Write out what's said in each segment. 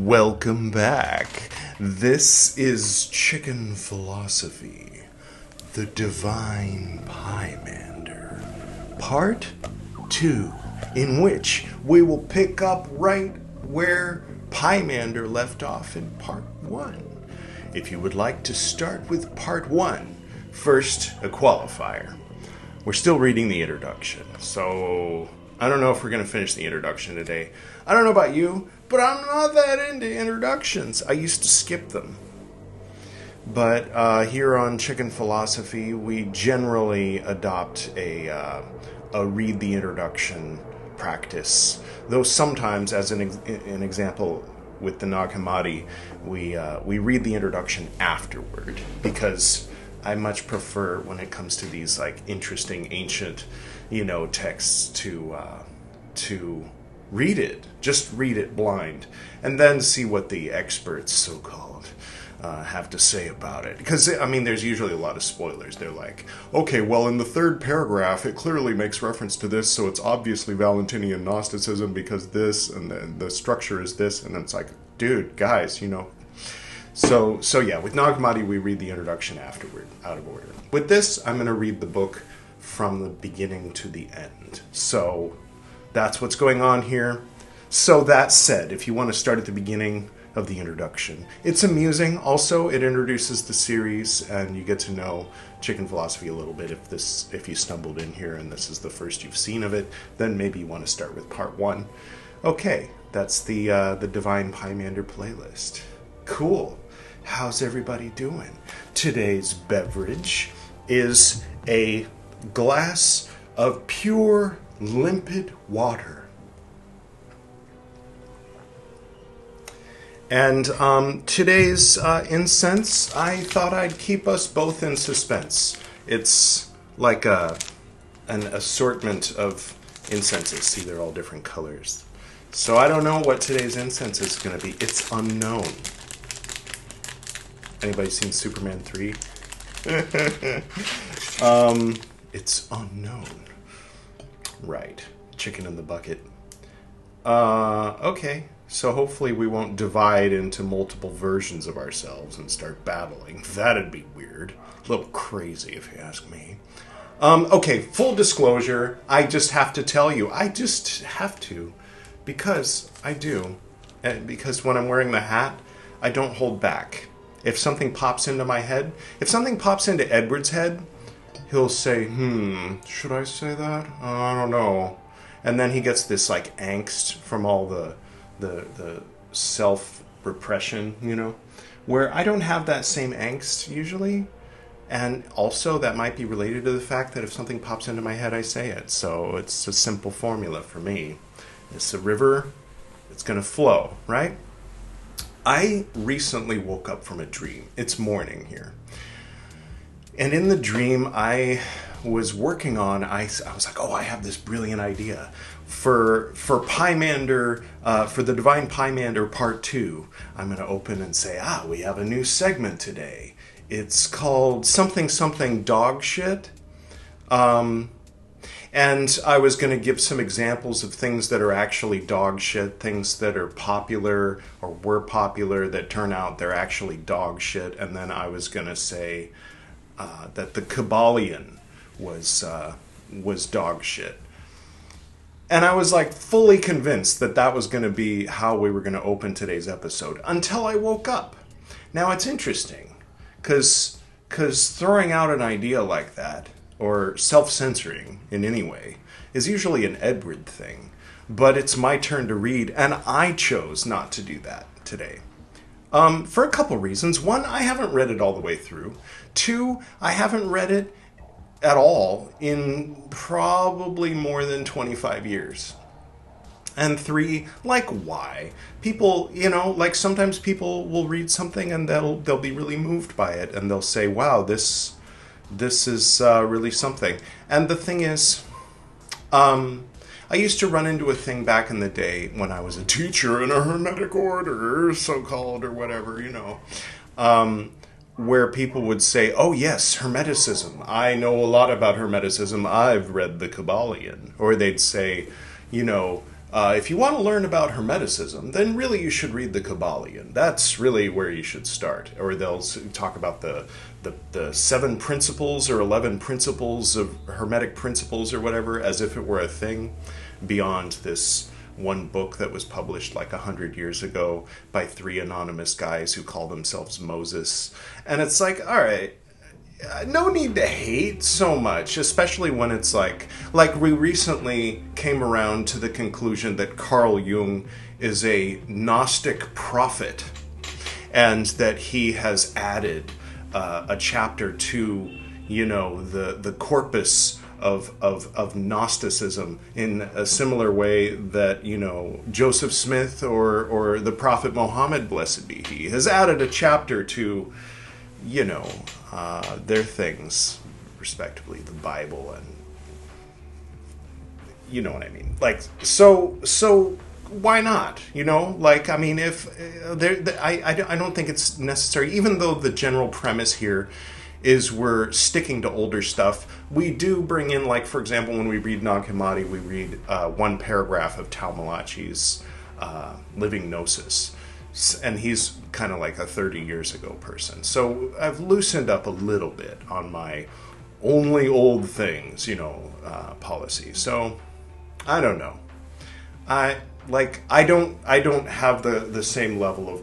Welcome back. This is Chicken Philosophy, the Divine Pymander, Part 2, in which we will pick up right where Pymander left off in Part 1. If you would like to start with Part 1, first, a qualifier. We're still reading the introduction, so I don't know if we're going to finish the introduction today. I don't know about you, but I'm not that into introductions. I used to skip them. But here on Chicken Philosophy, we generally adopt a read the introduction practice. Though sometimes, as an example with the Nag Hammadi, we read the introduction afterward, because I much prefer, when it comes to these like interesting ancient, texts, to read it. Just read it blind, and then see what the experts, so-called, have to say about it. Because, there's usually a lot of spoilers. They're like, okay, well, in the third paragraph, it clearly makes reference to this, so it's obviously Valentinian Gnosticism because this, and the structure is this, and it's like, dude, guys, So yeah, with Nag Hammadi, we read the introduction afterward, out of order. With this, I'm going to read the book from the beginning to the end. So that's what's going on here. So that said, if you want to start at the beginning of the introduction, it's amusing. Also, it introduces the series, and you get to know Chicken Philosophy a little bit. If you stumbled in here and this is the first you've seen of it, then maybe you want to start with Part 1. Okay, that's the Divine Pymander playlist. Cool. How's everybody doing? Today's beverage is a glass of pure, limpid water. And today's incense, I thought I'd keep us both in suspense. It's like an assortment of incenses. See, they're all different colors. So I don't know what today's incense is going to be. It's unknown. Anybody seen Superman 3? It's unknown. Right. Chicken in the bucket. Okay. So hopefully we won't divide into multiple versions of ourselves and start battling. That'd be weird. A little crazy, if you ask me. Okay, full disclosure. I just have to tell you. I just have to. Because I do. And because when I'm wearing the hat, I don't hold back. If something pops into my head, if something pops into Edward's head, he'll say, should I say that? I don't know. And then he gets this like angst from all the self-repression, where I don't have that same angst usually. And also that might be related to the fact that if something pops into my head, I say it. So it's a simple formula for me. It's a river, it's going to flow, right? I recently woke up from a dream. It's morning here. And in the dream, I was working on, I was like, I have this brilliant idea. For Pymander, for the Divine Pymander Part 2, I'm going to open and say, we have a new segment today. It's called something dog shit. And I was going to give some examples of things that are actually dog shit, things that are popular or were popular that turn out they're actually dog shit. And then I was going to say that the Kybalion was dog shit. And I was like fully convinced that was going to be how we were going to open today's episode until I woke up. Now it's interesting because throwing out an idea like that, or self-censoring in any way, is usually an Edward thing. But it's my turn to read, and I chose not to do that today. For a couple reasons. One, I haven't read it all the way through. Two, I haven't read it at all in probably more than 25 years. And three, why? People, sometimes people will read something and they'll be really moved by it, and they'll say, wow, this is really something. And the thing is, I used to run into a thing back in the day when I was a teacher in a Hermetic order, so-called, or whatever, where people would say, oh yes, Hermeticism. I know a lot about Hermeticism. I've read the Kybalion. Or they'd say, If you want to learn about Hermeticism, then really you should read the Kybalion. That's really where you should start. Or they'll talk about the 7 principles or 11 principles of Hermetic principles or whatever, as if it were a thing beyond this one book that was published like 100 years ago by 3 anonymous guys who call themselves Moses. And it's like, all right, no need to hate so much, especially when it's like we recently came around to the conclusion that Carl Jung is a Gnostic prophet, and that he has added a chapter to, the corpus of Gnosticism in a similar way that, Joseph Smith or the Prophet Muhammad, blessed be he, has added a chapter to, their things, respectively, the Bible, and you know what I mean. Like, so why not? I mean, if I don't think it's necessary, even though the general premise here is we're sticking to older stuff. We do bring in, like, for example, when we read Nag Hammadi, we read one paragraph of Tao Malachi's Living Gnosis. And he's kind of like a 30 years ago person. So I've loosened up a little bit on my only old things, policy. So I don't know. I don't have the same level of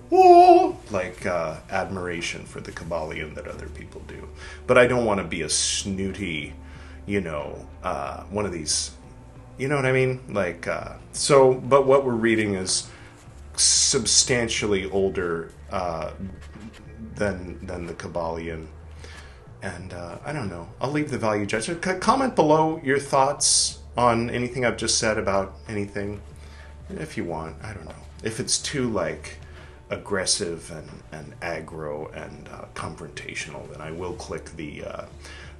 admiration for the Kybalion that other people do. But I don't want to be a snooty, one of these, you know what I mean? But what we're reading is substantially older than the Kybalion, and I don't know. I'll leave the value judgment. Comment below your thoughts on anything I've just said about anything, if you want. I don't know if it's too aggressive and aggro and confrontational. Then I will click the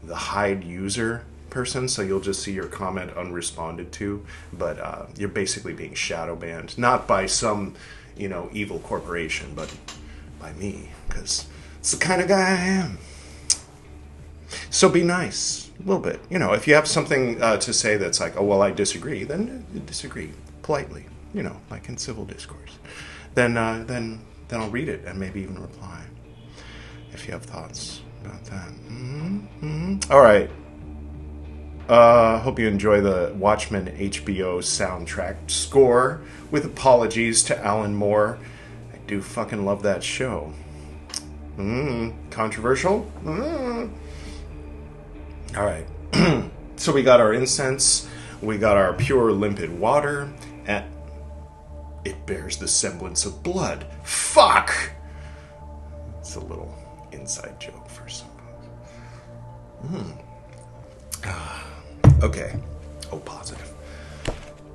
hide user person, so you'll just see your comment unresponded to, but you're basically being shadow banned, not by some evil corporation, but by me, because it's the kind of guy I am. So be nice a little bit. If you have something to say that's like, oh well, I disagree, then disagree politely, like in civil discourse. Then I'll read it and maybe even reply if you have thoughts about that. All right. Hope you enjoy the Watchmen HBO soundtrack score, with apologies to Alan Moore. I do fucking love that show. Controversial? All right. So we got our incense, we got our pure limpid water, and it bears the semblance of blood. Fuck! It's a little inside joke for some. Okay. O positive.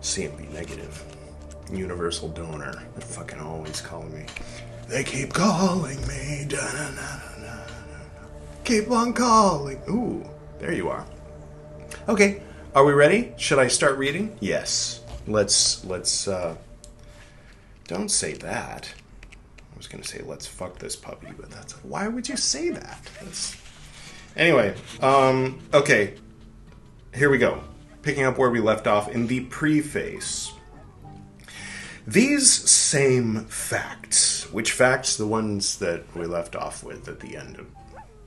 CMB negative. Universal donor. They're fucking always calling me. They keep calling me. Da-na-na-na-na-na. Keep on calling. Ooh, there you are. Okay. Are we ready? Should I start reading? Yes. Let's don't say that. I was going to say let's fuck this puppy, but why would you say that? Anyway, okay. Here we go. Picking up where we left off in the preface. These same facts, which facts? The ones that we left off with at the end of,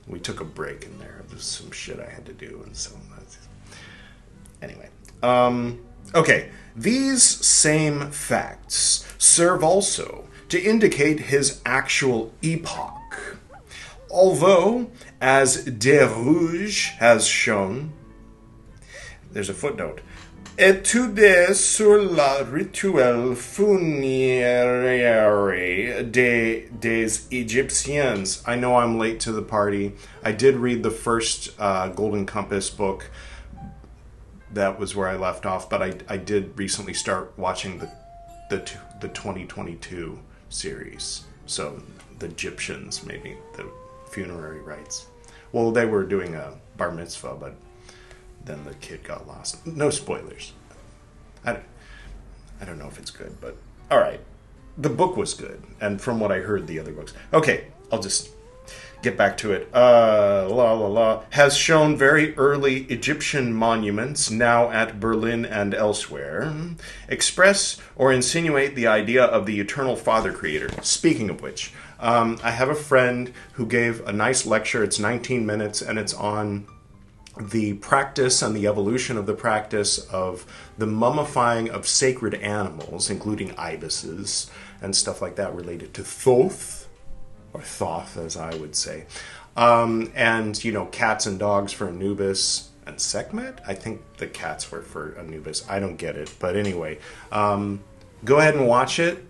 we took a break in there. There's some shit I had to do, and so anyway. Okay. These same facts serve also to indicate his actual epoch. Although, as De Rouge has shown, there's a footnote. Études sur la rituel funéraire des Egyptiens. I know I'm late to the party. I did read the first Golden Compass book. That was where I left off, but I did recently start watching the 2022 series. So the Egyptians, maybe the funerary rites. Well, they were doing a bar mitzvah, but then the kid got lost. No spoilers. I don't know if it's good, but all right. The book was good, and from what I heard, the other books. Okay, I'll just get back to it. Has shown very early Egyptian monuments, now at Berlin and elsewhere, express or insinuate the idea of the eternal Father Creator. Speaking of which, I have a friend who gave a nice lecture. It's 19 minutes, and it's on the practice and the evolution of the practice of the mummifying of sacred animals, including ibises and stuff like that, related to Thoth, or Thoth, as I would say. And, you know, cats and dogs for Anubis and Sekhmet. I think the cats were for Anubis. I don't get it. But anyway, go ahead and watch it.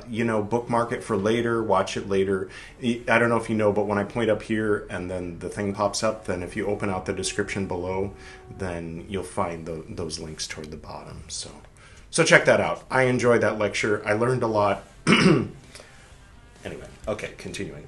You know, bookmark it for later, watch it later. I don't know if you know, but when I point up here and then the thing pops up, then if you open out the description below, then you'll find those links toward the bottom. So check that out. I enjoyed that lecture. I learned a lot. Anyway, okay, continuing.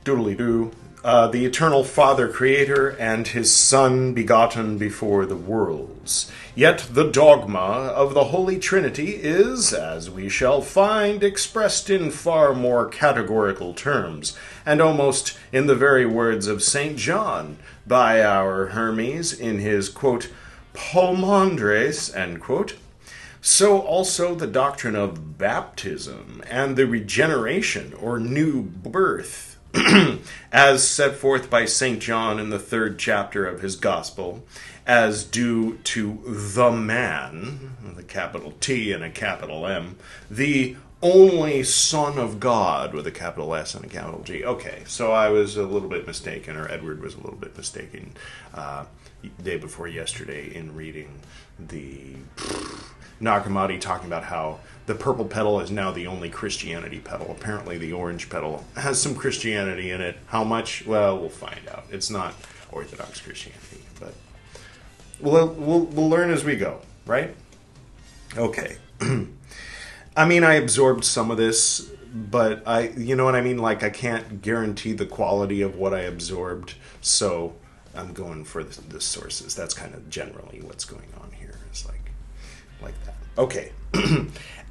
Doodly-doo. The eternal Father Creator and his Son begotten before the worlds. Yet the dogma of the Holy Trinity is, as we shall find, expressed in far more categorical terms, and almost in the very words of St. John, by our Hermes in his, quote, Pomandres, end quote. So also the doctrine of baptism and the regeneration or new birth, as set forth by St. John in the 3rd chapter of his Gospel, as due to the man, with a capital T and a capital M, the only Son of God, with a capital S and a capital G. Okay, so I was a little bit mistaken, or Edward was a little bit mistaken, day before yesterday in reading the Nag Hammadi talking about how the purple petal is now the only Christianity petal. Apparently the orange petal has some Christianity in it. How much? Well, we'll find out. It's not Orthodox Christianity, but we'll learn as we go, right? Okay. I mean, I absorbed some of this, but you know what I mean? Like, I can't guarantee the quality of what I absorbed, so I'm going for the sources. That's kind of generally what's going on here. It's like that. Okay.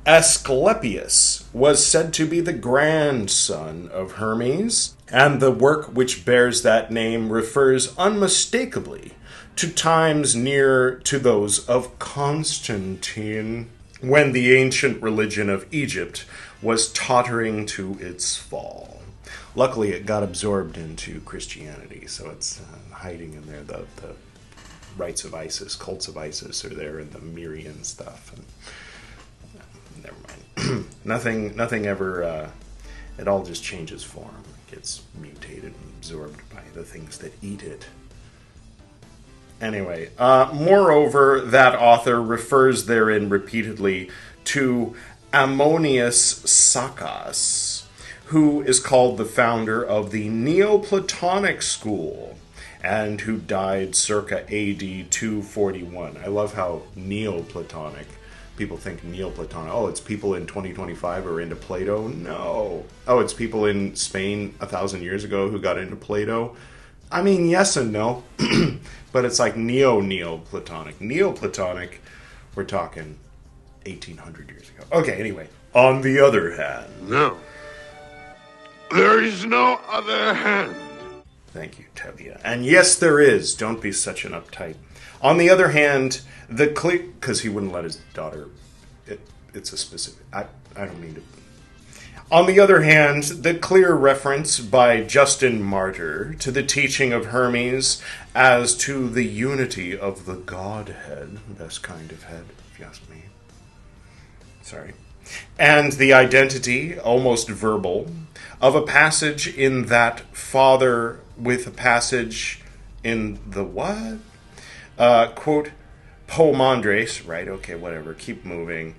Asclepius was said to be the grandson of Hermes, and the work which bears that name refers unmistakably to times near to those of Constantine, when the ancient religion of Egypt was tottering to its fall. Luckily, it got absorbed into Christianity, so it's hiding in there. The rites of Isis, cults of Isis are there, and the Mirian stuff. And never mind. nothing ever. It all just changes form. It gets mutated and absorbed by the things that eat it. Anyway, moreover, that author refers therein repeatedly to Ammonius Saccas, who is called the founder of the Neoplatonic school, and who died circa AD 241. I love how Neoplatonic, people think Neoplatonic, oh, it's people in 2025 who are into Plato. No. Oh, it's people in Spain 1,000 years ago who got into Plato. I mean, yes and no, but it's like Neoplatonic. Neoplatonic, we're talking 1,800 years ago. Okay, anyway. On the other hand... No. There is no other hand. Thank you, Tevye. And yes, there is. Don't be such an uptight. On the other hand, because he wouldn't let his daughter... It's a specific... I don't mean to... On the other hand, the clear reference by Justin Martyr to the teaching of Hermes as to the unity of the Godhead, best kind of head, if you ask me. Sorry. And the identity, almost verbal, of a passage in that Father with a passage in the what? Quote, Pomandres, right, okay, whatever, keep moving.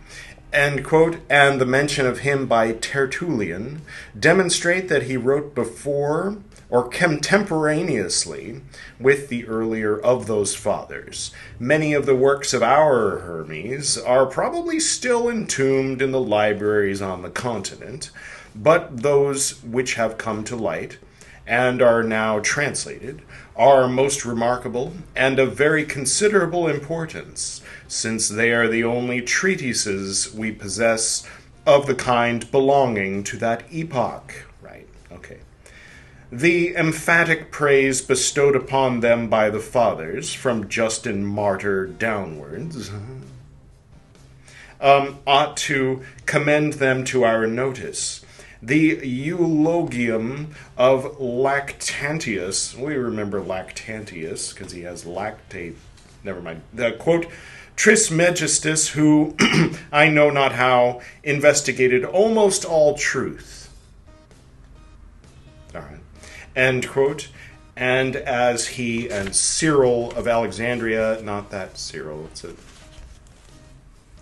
End quote, and the mention of him by Tertullian demonstrate that he wrote before or contemporaneously with the earlier of those fathers. Many of the works of our Hermes are probably still entombed in the libraries on the continent, but those which have come to light and are now translated are most remarkable and of very considerable importance, since they are the only treatises we possess of the kind belonging to that epoch. Right, Okay. The emphatic praise bestowed upon them by the fathers, from Justin Martyr downwards, ought to commend them to our notice. The eulogium of Lactantius, we remember Lactantius because he has lactate, never mind, the quote, Trismegistus, who, I know not how, investigated almost all truth. All right. End quote. And as he and Cyril of Alexandria, not that Cyril, it's a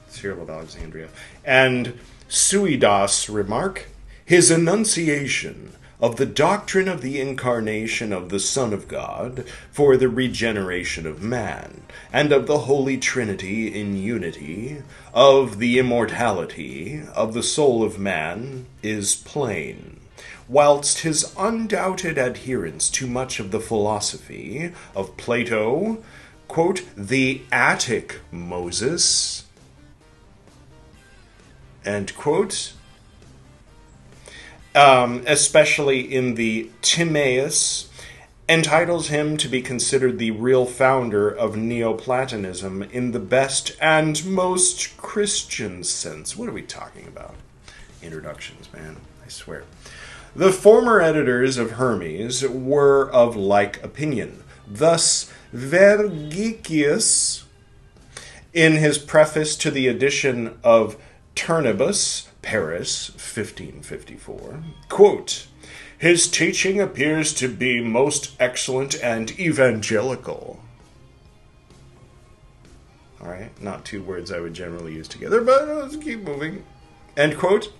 Cyril of Alexandria, and Suidas remark, his enunciation of the doctrine of the incarnation of the Son of God for the regeneration of man, and of the Holy Trinity in unity, of the immortality of the soul of man, is plain, whilst his undoubted adherence to much of the philosophy of Plato, quote, the Attic Moses, end quote, especially in the Timaeus, entitles him to be considered the real founder of Neoplatonism in the best and most Christian sense. What are we talking about? Introductions, man, I swear. The former editors of Hermes were of like opinion. Thus, Vergicius, in his preface to the edition of Turnibus, Paris, 1554, quote, his teaching appears to be most excellent and evangelical. All right, not two words I would generally use together, but let's keep moving. End quote.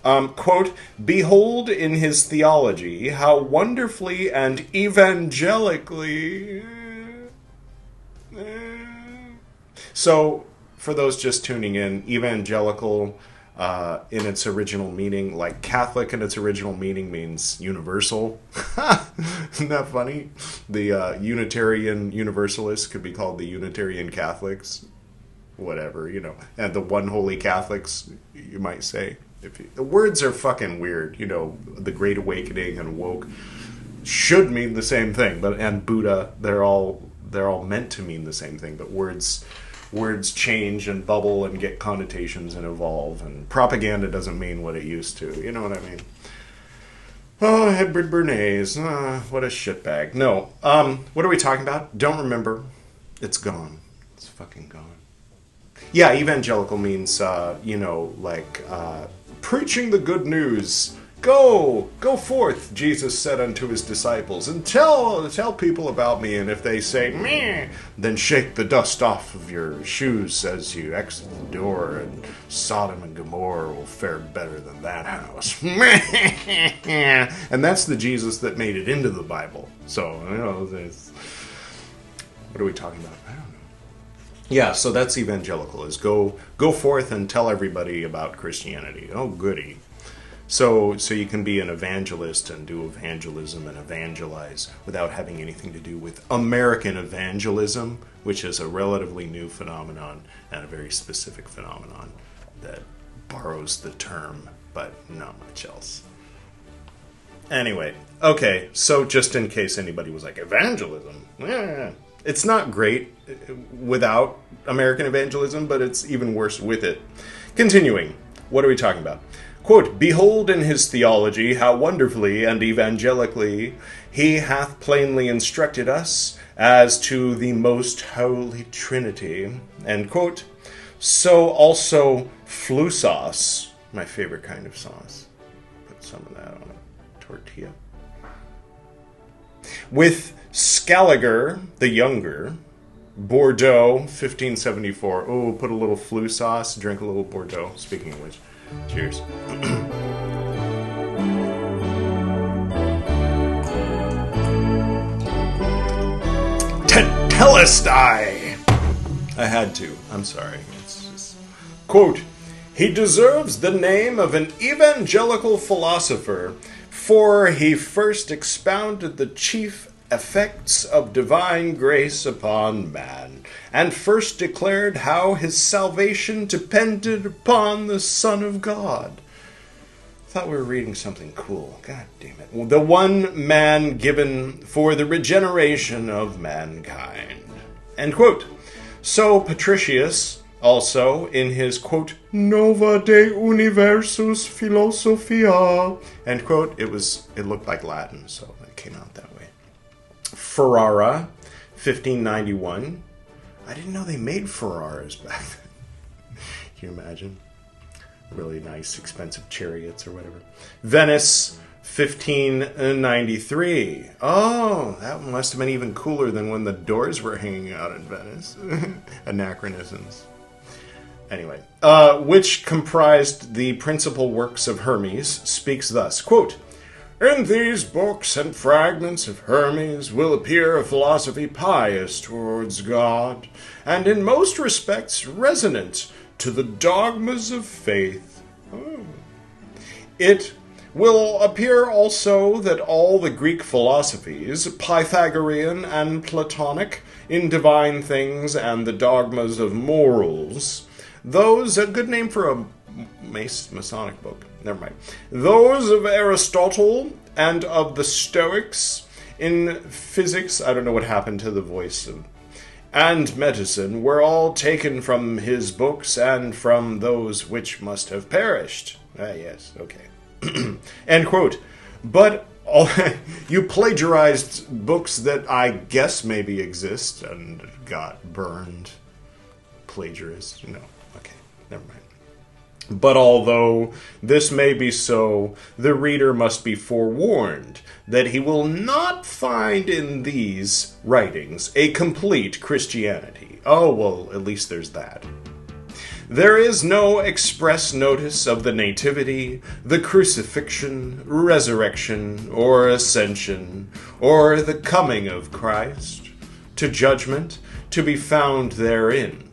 Quote, behold in his theology how wonderfully and evangelically... So, for those just tuning in, evangelical... in its original meaning, like Catholic in its original meaning means universal. Isn't that funny? The Unitarian Universalists could be called the Unitarian Catholics. Whatever, you know. And the One Holy Catholics, you might say. The words are fucking weird. You know, the Great Awakening and woke should mean the same thing. And Buddha, they're all meant to mean the same thing. But words change and bubble and get connotations and evolve, and propaganda doesn't mean what it used to. You know what I mean? Oh, Edward Bernays. What a shitbag. No. What are we talking about? Don't remember. It's gone. It's fucking gone. Yeah, evangelical means, preaching the good news. Go forth, Jesus said unto his disciples, and tell people about me, and if they say, meh, then shake the dust off of your shoes as you exit the door, and Sodom and Gomorrah will fare better than that house. And that's the Jesus that made it into the Bible. So, you know, what are we talking about? I don't know. Yeah, so that's evangelical, is go forth and tell everybody about Christianity. Oh, goody. So you can be an evangelist and do evangelism and evangelize without having anything to do with American evangelism, which is a relatively new phenomenon and a very specific phenomenon that borrows the term, but not much else. Anyway, okay, so just in case anybody was like, evangelism? It's not great without American evangelism, but it's even worse with it. Continuing, what are we talking about? Quote, behold in his theology how wonderfully and evangelically he hath plainly instructed us as to the most holy Trinity. End quote. So also flusauce, my favorite kind of sauce. Put some of that on a tortilla. With Scaliger the Younger, Bordeaux, 1574. Oh, put a little flusauce, drink a little Bordeaux. Speaking of which. Cheers. Tetelestai! I had to. I'm sorry. It's just... Quote, he deserves the name of an evangelical philosopher, for he first expounded the chief effects of divine grace upon man, and first declared how his salvation depended upon the Son of God. thought we were reading something cool. God damn it. Well, the one man given for the regeneration of mankind. End quote. So Patricius, also, in his, quote, Nova de Universus Philosophia, end quote, it looked like Latin, so it came out that way. Ferrara, 1591. I didn't know they made Ferraras back then. Can you imagine? Really nice, expensive chariots or whatever. Venice, 1593. Oh, that one must have been even cooler than when the doors were hanging out in Venice. Anachronisms. Anyway, which comprised the principal works of Hermes, speaks thus, quote, In these books and fragments of Hermes will appear a philosophy pious towards God, and in most respects resonant to the dogmas of faith. It will appear also that all the Greek philosophies, Pythagorean and Platonic, in divine things and the dogmas of morals, those, a good name for a Masonic book, never mind, those of Aristotle and of the Stoics, in physics, I don't know what happened to the voice of, and medicine, were all taken from his books and from those which must have perished. Yes, okay. End quote. But you plagiarized books that I guess maybe exist and got burned. Plagiarists? No. Okay, never mind. But although this may be so, the reader must be forewarned that he will not find in these writings a complete Christianity. Oh, well, at least there's that. There is no express notice of the nativity, the crucifixion, resurrection, or ascension, or the coming of Christ to judgment to be found therein.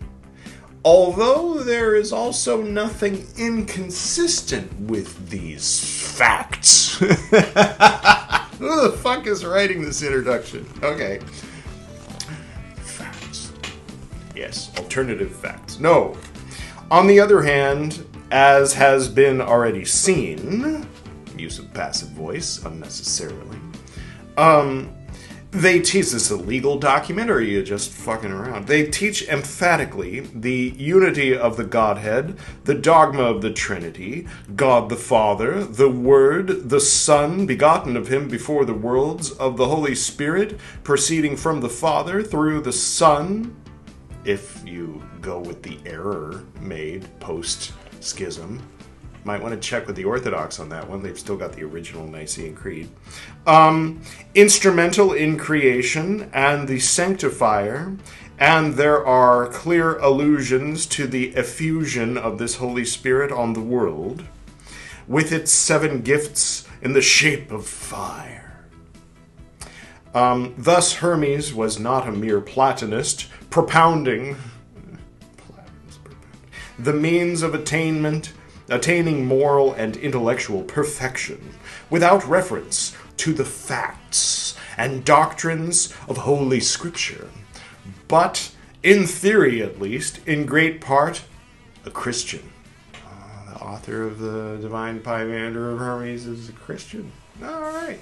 Although there is also nothing inconsistent with these facts. Who the fuck is writing this introduction? Okay. Facts. Yes, alternative facts. No. On the other hand, as has been already seen, use of passive voice unnecessarily, they teach this a legal document, or are you just fucking around? They teach emphatically the unity of the Godhead, the dogma of the Trinity, God the Father, the Word, the Son, begotten of Him before the worlds, of the Holy Spirit, proceeding from the Father through the Son, if you go with the error made post-schism. Might want to check with the Orthodox on that one. They've still got the original Nicene Creed. Instrumental in creation and the sanctifier, and there are clear allusions to the effusion of this Holy Spirit on the world, with its 7 gifts in the shape of fire. Thus Hermes was not a mere Platonist, propounding the means of attaining moral and intellectual perfection, without reference to the facts and doctrines of Holy Scripture, but, in theory at least, in great part, a Christian. The author of the Divine Pymander of Hermes is a Christian. All right.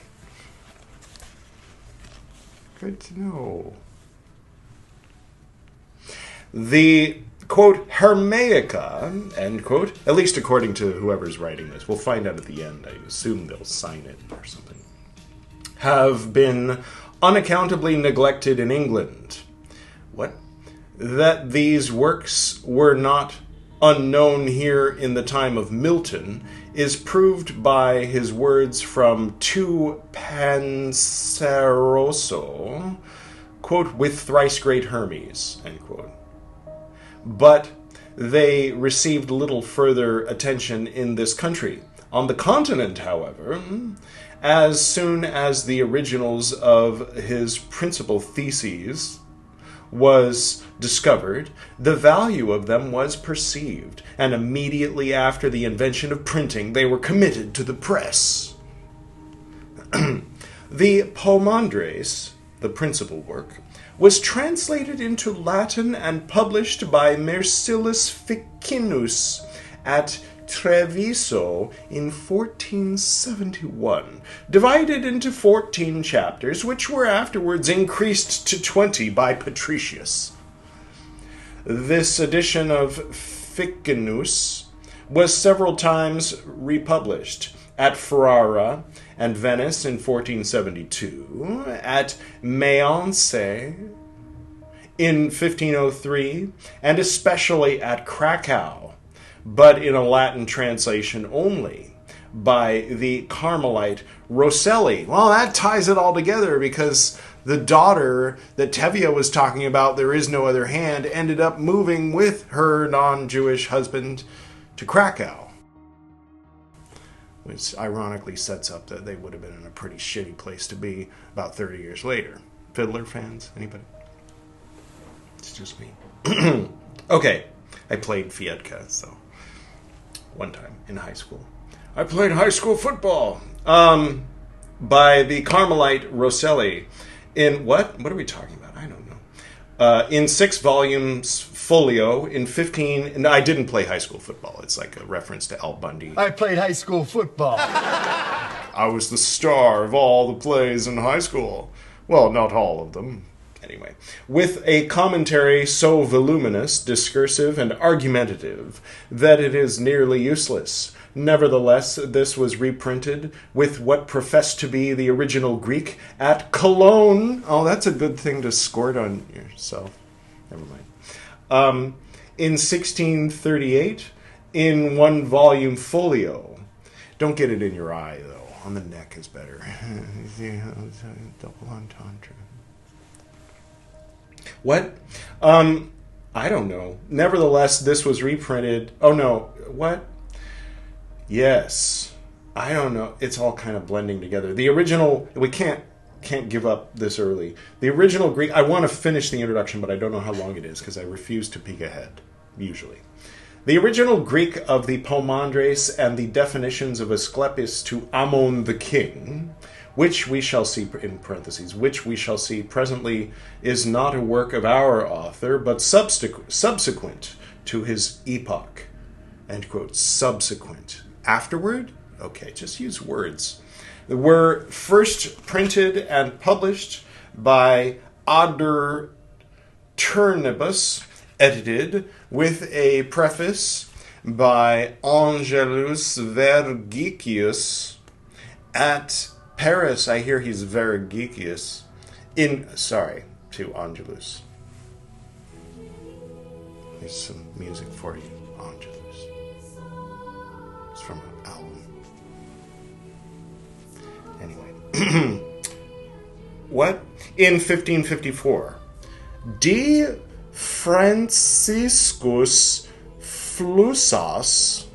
Good to know. The, quote, Hermaica, end quote, at least according to whoever's writing this, we'll find out at the end, I assume they'll sign it or something, have been unaccountably neglected in England. What? That these works were not unknown here in the time of Milton is proved by his words from Tu Penseroso, quote, with thrice great Hermes, end quote. But they received little further attention in this country. On the continent, however, as soon as the originals of his principal theses was discovered, the value of them was perceived, and immediately after the invention of printing, they were committed to the press. The Pomandres, the principal work, was translated into Latin and published by Mercillus Ficinus at Treviso in 1471, divided into 14 chapters, which were afterwards increased to 20 by Patricius. This edition of Ficinus was several times republished at Ferrara and Venice in 1472, at Mayence in 1503, and especially at Krakow, but in a Latin translation only, by the Carmelite Rosselli. Well, that ties it all together, because the daughter that Tevye was talking about, There Is No Other Hand, ended up moving with her non-Jewish husband to Krakow, which ironically sets up that they would have been in a pretty shitty place to be about 30 years later. Fiddler fans? Anybody? It's just me. Okay, I played Fiedka, so one time in high school. I played high school football by the Carmelite Rosselli in what? What are we talking about? I don't know. In 6 volumes folio in 15... And I didn't play high school football. It's like a reference to Al Bundy. I played high school football. I was the star of all the plays in high school. Well, not all of them. Anyway, with a commentary so voluminous, discursive, and argumentative that it is nearly useless. Nevertheless, this was reprinted with what professed to be the original Greek at Cologne. Oh, that's a good thing to squirt on yourself. Never mind. In 1638, in 1 volume folio. Don't get it in your eye, though. On the neck is better. Double entendre. What? I don't know. Nevertheless, this was reprinted. Oh, no. What? Yes. I don't know. It's all kind of blending together. The original... We can't give up this early. The original Greek... I want to finish the introduction, but I don't know how long it is, because I refuse to peek ahead, usually. The original Greek of the Pomandres and the definitions of Asclepius to Ammon the king, which we shall see, in parentheses, which we shall see presently, is not a work of our author, but subsequent to his epoch. End quote. Subsequent. Afterward? Okay, just use words. They were first printed and published by Ader Turnebus, edited with a preface by Angelus Vergicius at Paris. I hear he's Vergicius. To Angelus. Here's some music for you, Angelus. It's from an album. Anyway. What? In 1554, D. Franciscus Flusas,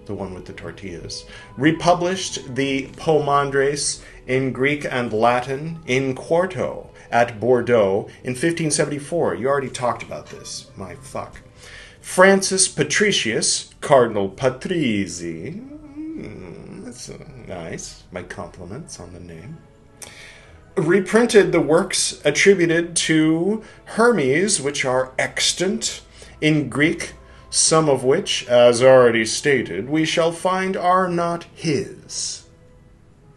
the one with the tortillas, republished the Pomandres in Greek and Latin in quarto at Bordeaux in 1574. You already talked about this. My fuck. Francis Patricius, Cardinal Patrizi, that's nice. My compliments on the name. Reprinted the works attributed to Hermes, which are extant in Greek, some of which, as already stated, we shall find are not his.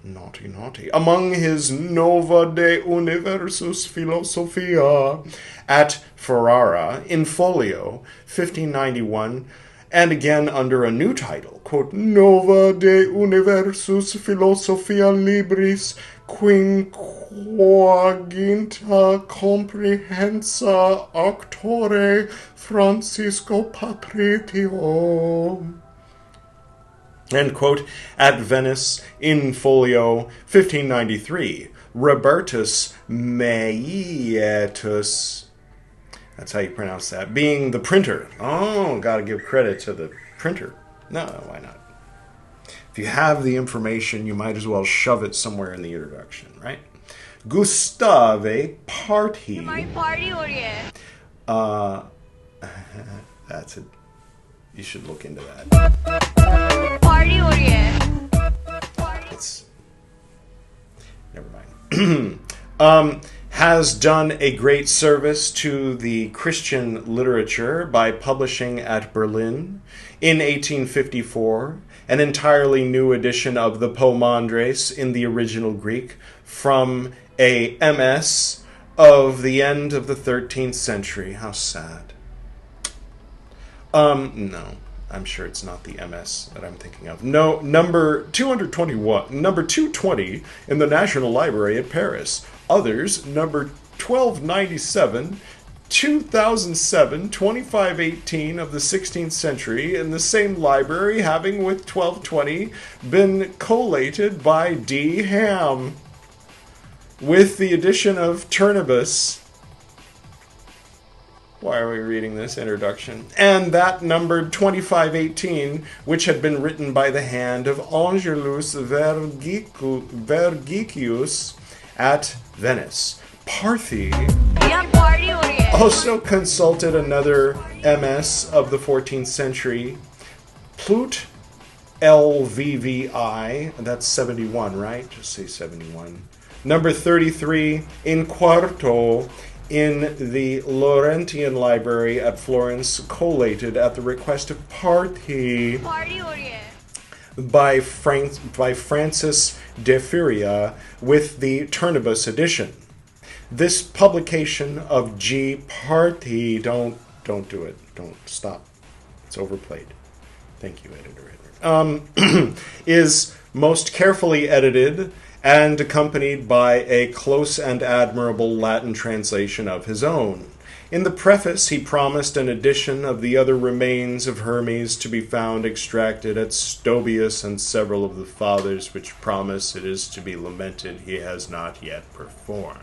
Naughty, naughty. Among his Nova de Universis Philosophia at Ferrara, in folio, 1591, and again under a new title, quote, Nova de Universis Philosophia Libris Quinquaginta Comprehensa Auctore Francisco Papritio. End quote. At Venice, in folio, 1593, Robertus Maetus, that's how you pronounce that, being the printer. Oh, gotta give credit to the printer. No, why not? If you have the information, you might as well shove it somewhere in the introduction, right? Gustav Parthey. Party Hori Hai. That's it. You should look into that. Party Hori Hai. Party. It's... Never mind. has done a great service to the Christian literature by publishing at Berlin in 1854 an entirely new edition of the Pymandres in the original Greek from a MS of the end of the 13th century. How sad. No. I'm sure it's not the MS that I'm thinking of. No, number 220 in the National Library at Paris. Others, number 1297, 2007, 2518 of the 16th century in the same library, having with 1220 been collated by D. Ham, with the addition of Turnibus. Why are we reading this introduction? And that numbered 2518, which had been written by the hand of Angelus Vergicius at Venice. Parthey also consulted another MS of the 14th century, Plut LVVI, that's 71, right? Just say 71. Number 33 in quarto, in the Laurentian Library at Florence, collated at the request of Parthey by Francis de Furia with the Turnibus edition. This publication of G. Parthey, don't do it. Don't stop. It's overplayed. Thank you, editor. Is most carefully edited and accompanied by a close and admirable Latin translation of his own. In the preface, he promised an edition of the other remains of Hermes to be found extracted at Stobius and several of the fathers, which promise, it is to be lamented, he has not yet performed.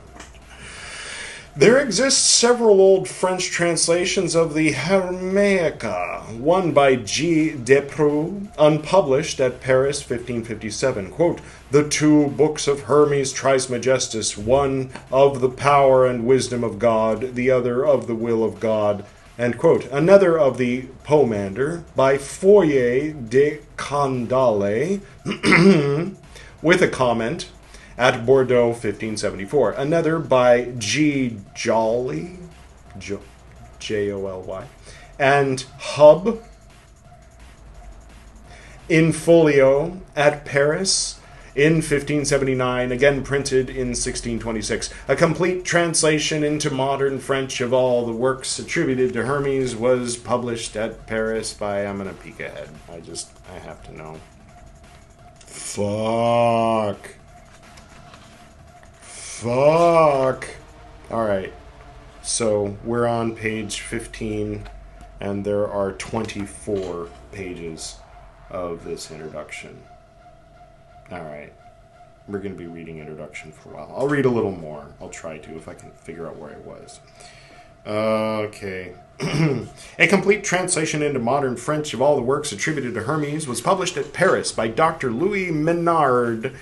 There exist several old French translations of the Hermaica, one by G. Depreux, unpublished at Paris, 1557. Quote, the two books of Hermes Trismegistus, one of the power and wisdom of God, the other of the will of God, end quote. Another of the Pymander by Foyer de Candale, with a comment, at Bordeaux, 1574. Another by G. Jolly, Jolly, and Hub, in folio at Paris in 1579, again printed in 1626. A complete translation into modern French of all the works attributed to Hermes was published at Paris by, I'm going to peek ahead. I have to know. Fuck. Alright, so we're on page 15, and there are 24 pages of this introduction. Alright, we're going to be reading introduction for a while. I'll read a little more. I'll try to, if I can figure out where I was. Okay. A complete translation into modern French of all the works attributed to Hermes was published at Paris by Dr. Louis Menard,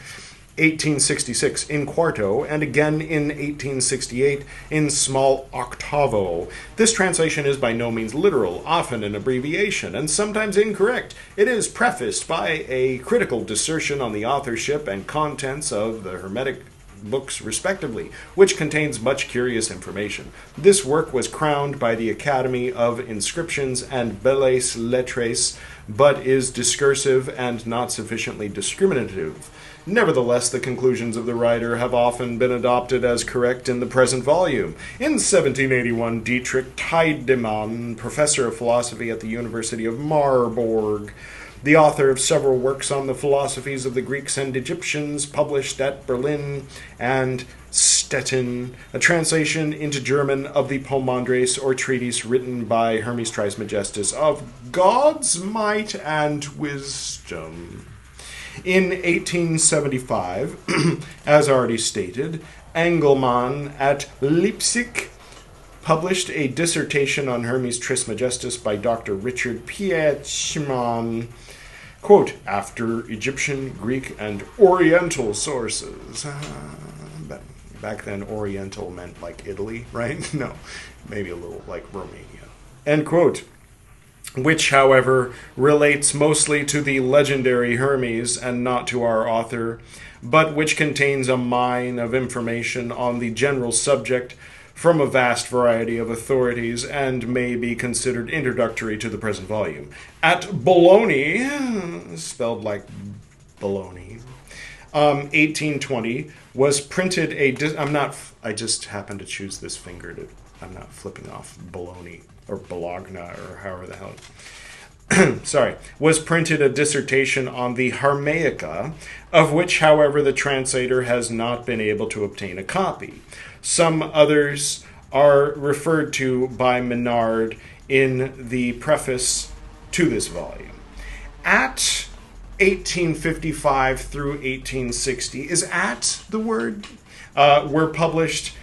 1866 in quarto, and again in 1868 in small octavo. This translation is by no means literal, often an abbreviation, and sometimes incorrect. It is prefaced by a critical dissertation on the authorship and contents of the Hermetic books respectively, which contains much curious information. This work was crowned by the Academy of Inscriptions and Belles Lettres, but is discursive and not sufficiently discriminative. Nevertheless, the conclusions of the writer have often been adopted as correct in the present volume. In 1781, Dietrich Tiedemann, professor of philosophy at the University of Marburg, the author of several works on the philosophies of the Greeks and Egyptians, published at Berlin and Stettin, a translation into German of the Pymandres, or treatise written by Hermes Trismegistus of God's might and wisdom. In 1875, as already stated, Engelmann at Leipzig published a dissertation on Hermes Trismegistus by Dr. Richard Pietschmann, quote, after Egyptian, Greek, and Oriental sources. Back then, Oriental meant like Italy, right? No, maybe a little like Romania. End quote. which, however, relates mostly to the legendary Hermes and not to our author, but which contains a mine of information on the general subject from a vast variety of authorities and may be considered introductory to the present volume. At Bologna, spelled like baloney, 1820, was printed I just happened to choose this finger I'm not flipping off Bologna or Bologna or however the hell. Sorry, was printed a dissertation on the Harmaica, of which, however, the translator has not been able to obtain a copy. Some others are referred to by Menard in the preface to this volume. At 1855 through 1860, is at the word? Were published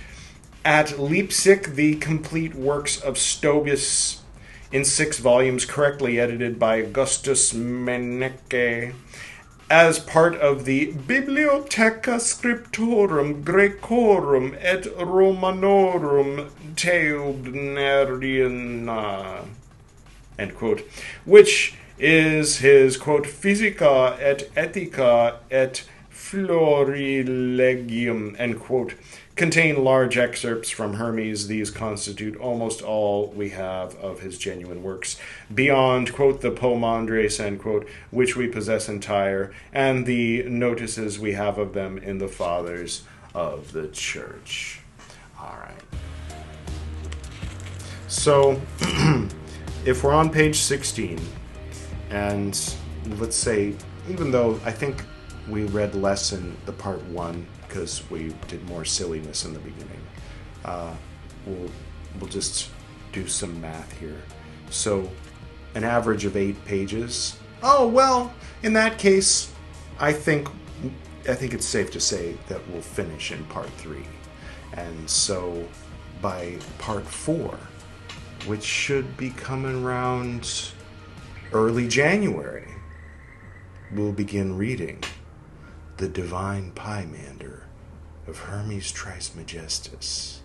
at Leipzig the complete works of Stobius in 6 volumes, correctly edited by Augustus Menneke, as part of the Bibliothèque Scriptorum Graecorum et Romanorum Teilhard, end quote, which is his, quote, Physica et Ethica et Florilegium, end quote, contain large excerpts from Hermes. These constitute almost all we have of his genuine works, beyond, quote, the Pomandres, end quote, which we possess entire, and the notices we have of them in the Fathers of the Church. All right. So, if we're on page 16, and let's say, even though I think we read less in the part 1, because we did more silliness in the beginning. We'll just do some math here. So, an average of 8 pages. Oh, well, in that case, I think it's safe to say that we'll finish in part 3. And so, by part 4, which should be coming around early January, we'll begin reading the Divine Pymander of Hermes Trismegistus.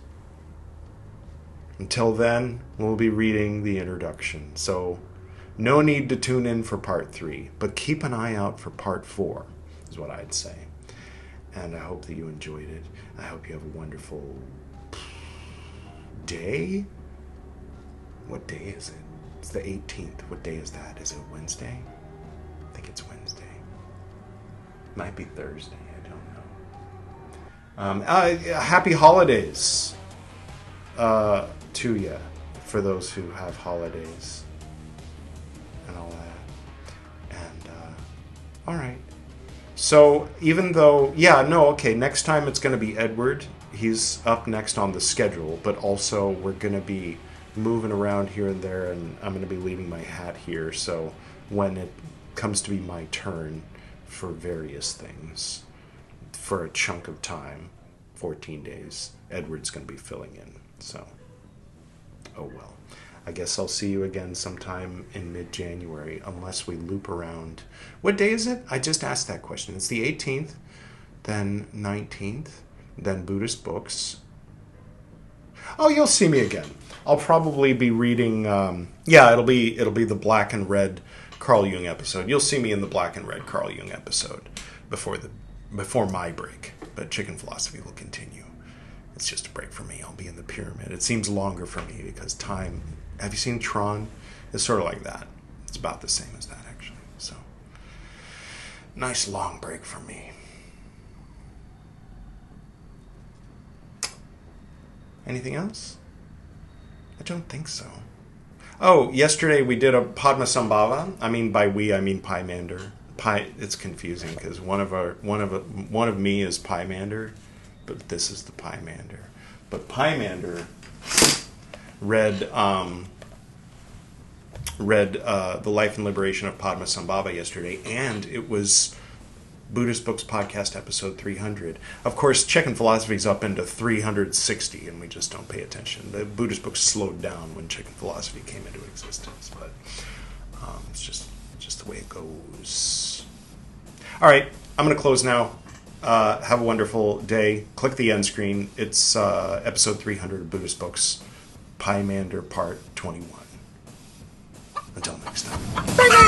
Until then, we'll be reading the introduction, so no need to tune in for part 3, but keep an eye out for part 4, is what I'd say. And I hope that you enjoyed it. I hope you have a wonderful day. What day is it? It's the 18th. What day is that? Is it Wednesday? I think it's Wednesday. Might be Thursday. I don't know. Happy holidays to you, for those who have holidays and all that. And all right. So even though, next time it's going to be Edward. He's up next on the schedule, but also we're going to be moving around here and there, and I'm going to be leaving my hat here. So when it comes to be my turn for various things, for a chunk of time, 14 days, Edward's going to be filling in. So, oh well. I guess I'll see you again sometime in mid-January, unless we loop around. What day is it? I just asked that question. It's the 18th, then 19th, then Buddhist books. Oh, you'll see me again. I'll probably be reading, it'll be the black and red Carl Jung episode. You'll see me in the black and red Carl Jung episode before my break. But Chicken Philosophy will continue. It's just a break for me. I'll be in the pyramid. It seems longer for me because time... Have you seen Tron? It's sort of like that. It's about the same as that, actually. So, nice long break for me. Anything else? I don't think so. Oh, yesterday we did a Padmasambhava. I mean, by we, I mean Pymander. It's confusing because one of me is Pymander, but this is the Pymander. But Pymander read The Life and Liberation of Padmasambhava yesterday, and it was Buddhist Books Podcast episode 300. Of course, Chicken Philosophy's up into 360, and we just don't pay attention. The Buddhist books slowed down when Chicken Philosophy came into existence, but it's just the way it goes. All right, I'm going to close now. Have a wonderful day. Click the end screen. It's episode 300 of Buddhist Books, Pymander Part 21. Until next time.